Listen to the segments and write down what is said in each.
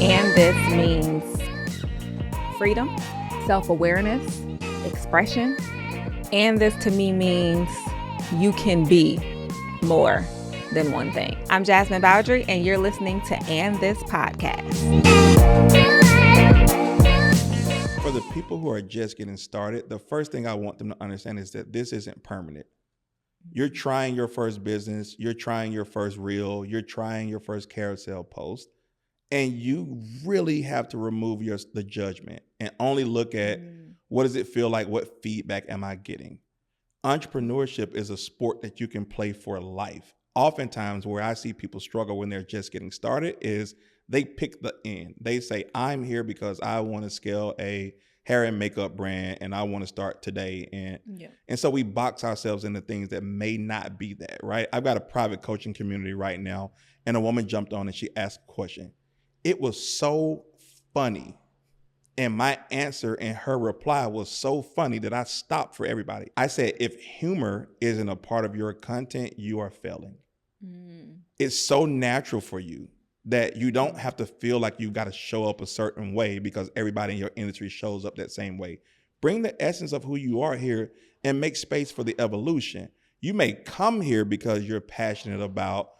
And this means freedom, self-awareness, expression. And this to me means you can be more than one thing. I'm Jasmine Bowdry, and you're listening to And This Podcast. For the people who are just getting started, the first thing I want them to understand is that this isn't permanent. You're trying your first business, you're trying your first reel, you're trying your first carousel post, and you really have to remove the judgment and only look at what does it feel like, what feedback am I getting? Entrepreneurship is a sport that you can play for life. Oftentimes where I see people struggle when they're just getting started is they pick the end. They say, I'm here because I want to scale a hair and makeup brand and I want to start today. And so we box ourselves into things that may not be that, right? I've got a private coaching community right now, and a woman jumped on and she asked a question. It was so funny. And my answer and her reply was so funny that I stopped for everybody. I said, if humor isn't a part of your content, you are failing. It's so natural for you that you don't have to feel like you got to show up a certain way because everybody in your industry shows up that same way. Bring the essence of who you are here and make space for the evolution. You may come here because you're passionate about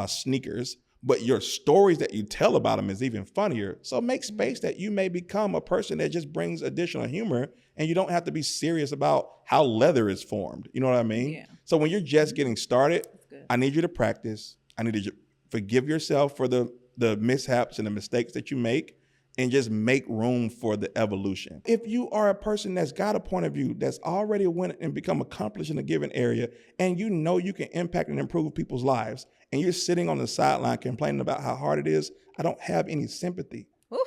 sneakers, but your stories that you tell about them is even funnier. So make space that you may become a person that just brings additional humor, and you don't have to be serious about how leather is formed. You know what I mean? Yeah. So when you're just getting started, I need you to practice. I need you to forgive yourself for the mishaps and the mistakes that you make, and just make room for the evolution. If you are a person that's got a point of view, that's already went and become accomplished in a given area, and you know you can impact and improve people's lives, and you're sitting on the sideline complaining about how hard it is, I don't have any sympathy. Ooh,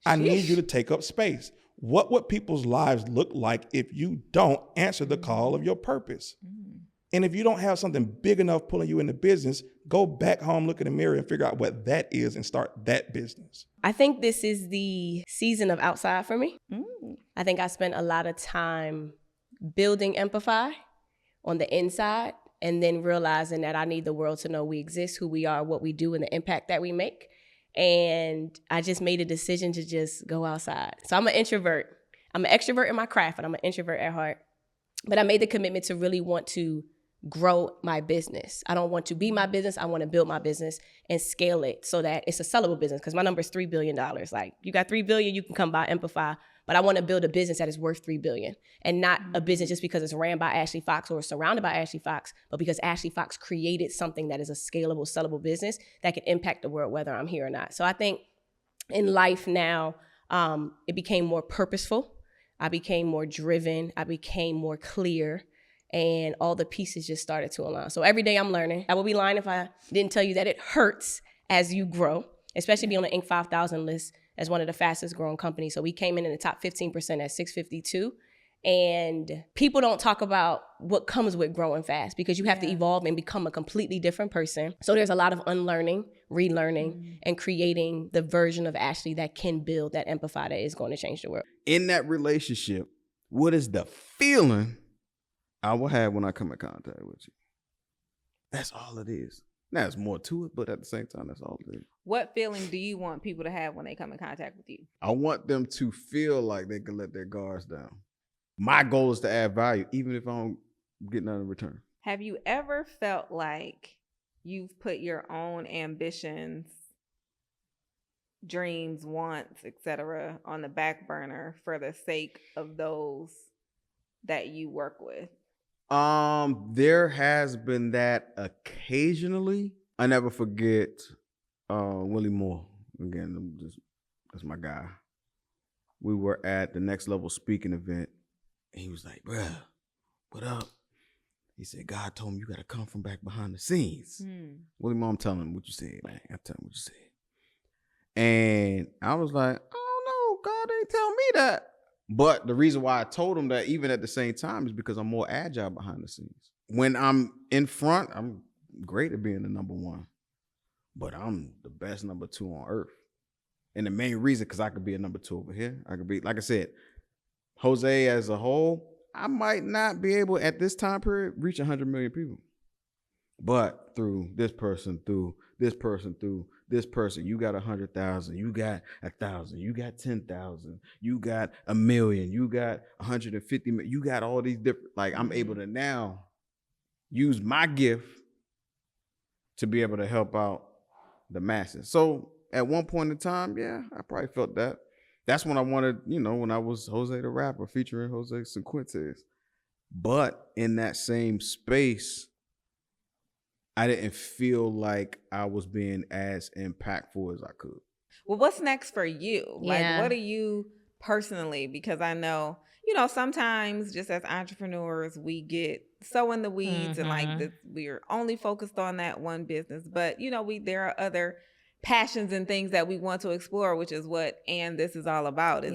I need you to take up space. What would people's lives look like if you don't answer the call of your purpose? And if you don't have something big enough pulling you into business, go back home, look in the mirror, and figure out what that is and start that business. I think this is the season of outside for me. I think I spent a lot of time building Amplify on the inside, and then realizing that I need the world to know we exist, who we are, what we do, and the impact that we make. And I just made a decision to just go outside. So I'm an introvert. I'm an extrovert in my craft, and I'm an introvert at heart. But I made the commitment to really want to grow my business. I don't want to be my business. I want to build my business and scale it so that it's a sellable business, because my number is $3 billion. Like, you got $3 billion, you can come buy Amplify, but I want to build a business that is worth $3 billion, and not a business just because it's ran by Ashley Fox or surrounded by Ashley Fox, but because Ashley Fox created something that is a scalable, sellable business that can impact the world, whether I'm here or not. So I think in life now, it became more purposeful. I became more driven. I became more clear. And all the pieces just started to align. So every day I'm learning. I would be lying if I didn't tell you that it hurts as you grow, especially being on the Inc. 5000 list as one of the fastest growing companies. So we came in the top 15% at 652. And people don't talk about what comes with growing fast, because you have to evolve and become a completely different person. So there's a lot of unlearning, relearning, and creating the version of Ashley that can build that Amplify that is going to change the world. In that relationship, what is the feeling I will have when I come in contact with you? That's all it is. Now, there's more to it, but at the same time, that's all it is. What feeling do you want people to have when they come in contact with you? I want them to feel like they can let their guards down. My goal is to add value, even if I don't get nothing in return. Have you ever felt like you've put your own ambitions, dreams, wants, etc., on the back burner for the sake of those that you work with? There has been that occasionally. I never forget Willie Moore. Again, that's my guy. We were at the Next Level speaking event, and he was like, "Bruh, what up?" He said, "God told me you got to come from back behind the scenes." Willie Moore, I'm telling him what you said, man. I'm telling him what you said. And I was like, "Oh no, God ain't tell me that." But the reason why I told him that, even at the same time, is because I'm more agile behind the scenes. When I'm in front, I'm great at being the number one, but I'm the best number two on earth. And the main reason, because I could be a number two over here. I could be, like I said, Jose as a whole, I might not be able at this time period reach 100 million people. But through this person, through this person, through this person. You got 100,000. You got 1,000. You got 10,000. You got 1,000,000. You got 150 million. You got all these different. Like I'm able to now use my gift to be able to help out the masses. So at one point in time, yeah, I probably felt that. That's when I wanted, when I was Jose the Rapper featuring Jose Cinquentes. But in that same space, I didn't feel like I was being as impactful as I could. Well, what's next for you? Yeah. Like, what are you personally? Because I know, sometimes just as entrepreneurs, we get so in the weeds and like we're only focused on that one business. But, there are other passions and things that we want to explore, which is what And This is all about, is,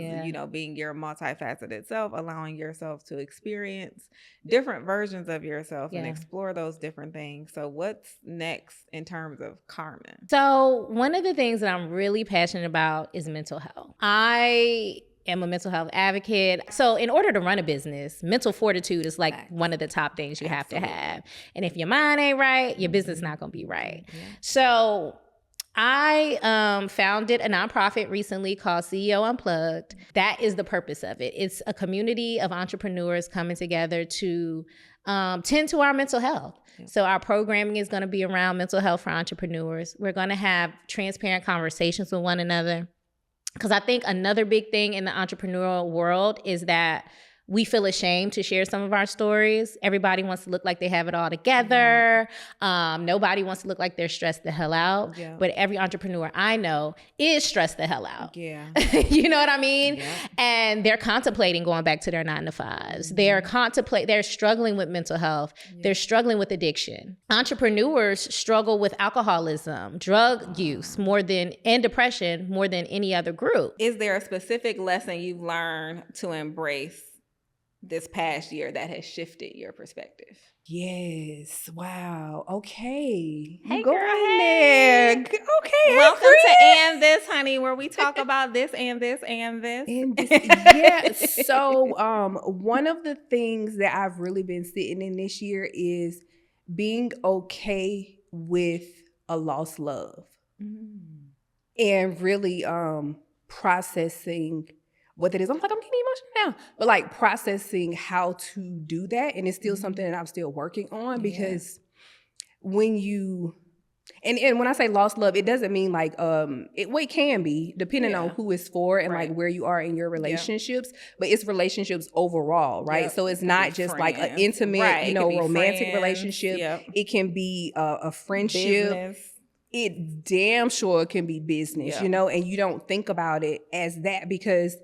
being your multifaceted self, allowing yourself to experience different versions of yourself and explore those different things. So what's next in terms of Carmen? So one of the things that I'm really passionate about is mental health. I am a mental health advocate. So in order to run a business, mental fortitude is like one of the top things you have to have. And if your mind ain't right, your business not going to be right. Yeah. So I founded a nonprofit recently called CEO Unplugged. That is the purpose of it. It's a community of entrepreneurs coming together to tend to our mental health. Yeah. So our programming is going to be around mental health for entrepreneurs. We're going to have transparent conversations with one another. Because I think another big thing in the entrepreneurial world is that we feel ashamed to share some of our stories. Everybody wants to look like they have it all together. Nobody wants to look like they're stressed the hell out. Yeah. But every entrepreneur I know is stressed the hell out. Yeah. You know what I mean? Yeah. And they're contemplating going back to their 9-to-5s. Mm-hmm. They're struggling with mental health. Yeah. They're struggling with addiction. Entrepreneurs struggle with alcoholism, drug use and depression more than any other group. Is there a specific lesson you've learned to embrace this past year that has shifted your perspective? Yes. Wow. Okay. Hey, go girl. Hey. Okay. Welcome to And This, honey, where we talk about this and this and this. And this. Yeah. So, one of the things that I've really been sitting in this year is being okay with a lost love, and really processing what that is. I'm getting emotional now, but like processing how to do that. And it's still something that I'm still working on, because when you, and when I say lost love, it doesn't mean like, it can be depending on who it's for and like where you are in your relationships, but it's relationships overall, right? Yep. So it's not just friends. Like an intimate, romantic friends. Relationship. Yep. It can be a friendship. Business. It damn sure can be business, and you don't think about it as that because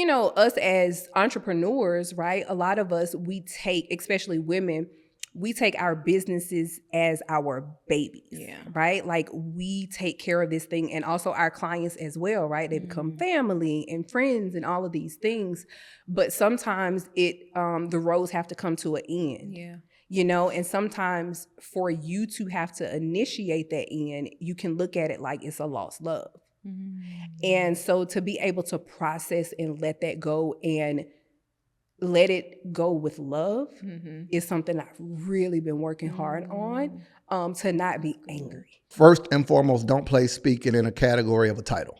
us as entrepreneurs, right? A lot of us, we take, especially women, we take our businesses as our babies, right? Like we take care of this thing, and also our clients as well, right? They become family and friends and all of these things. But sometimes the roads have to come to an end. Yeah. And sometimes for you to have to initiate that end, you can look at it like it's a lost love. And so to be able to process and let that go and let it go with love is something I've really been working hard on, to not be angry. First and foremost, don't place speaking in a category of a title,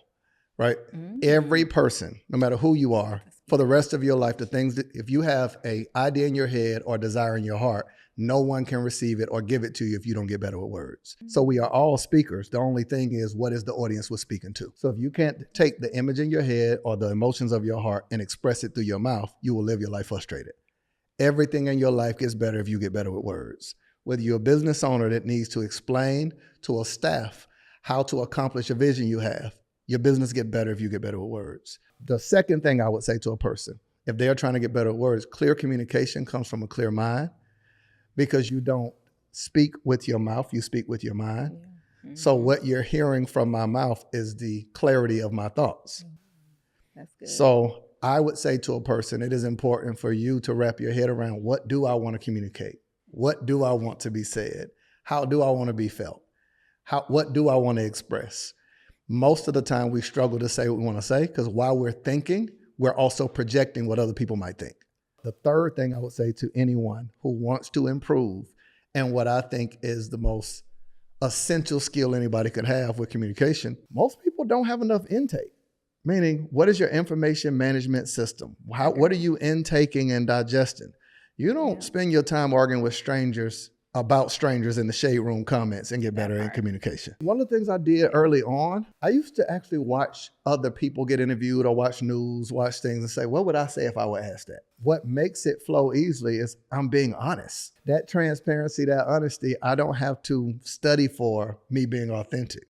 right? Every person, no matter who you are, for the rest of your life, the things that if you have an idea in your head or desire in your heart, no one can receive it or give it to you if you don't get better with words. So we are all speakers. The only thing is, what is the audience we're speaking to? So if you can't take the image in your head or the emotions of your heart and express it through your mouth, you will live your life frustrated. Everything in your life gets better if you get better with words. Whether you're a business owner that needs to explain to a staff how to accomplish a vision you have, your business get better if you get better with words. The second thing I would say to a person, if they're trying to get better with words, clear communication comes from a clear mind. Because you don't speak with your mouth, you speak with your mind. Yeah. So what you're hearing from my mouth is the clarity of my thoughts. That's good. So I would say to a person, it is important for you to wrap your head around, what do I want to communicate? What do I want to be said? How do I want to be felt? What do I want to express? Most of the time we struggle to say what we want to say because while we're thinking, we're also projecting what other people might think. The third thing I would say to anyone who wants to improve, and what I think is the most essential skill anybody could have with communication, most people don't have enough intake. Meaning, what is your information management system? What are you intaking and digesting? You don't spend your time arguing with strangers about strangers in the shade room comments and get better in communication. One of the things I did early on, I used to actually watch other people get interviewed or watch news, watch things and say, what would I say if I were asked that? What makes it flow easily is I'm being honest. That transparency, that honesty, I don't have to study for me being authentic.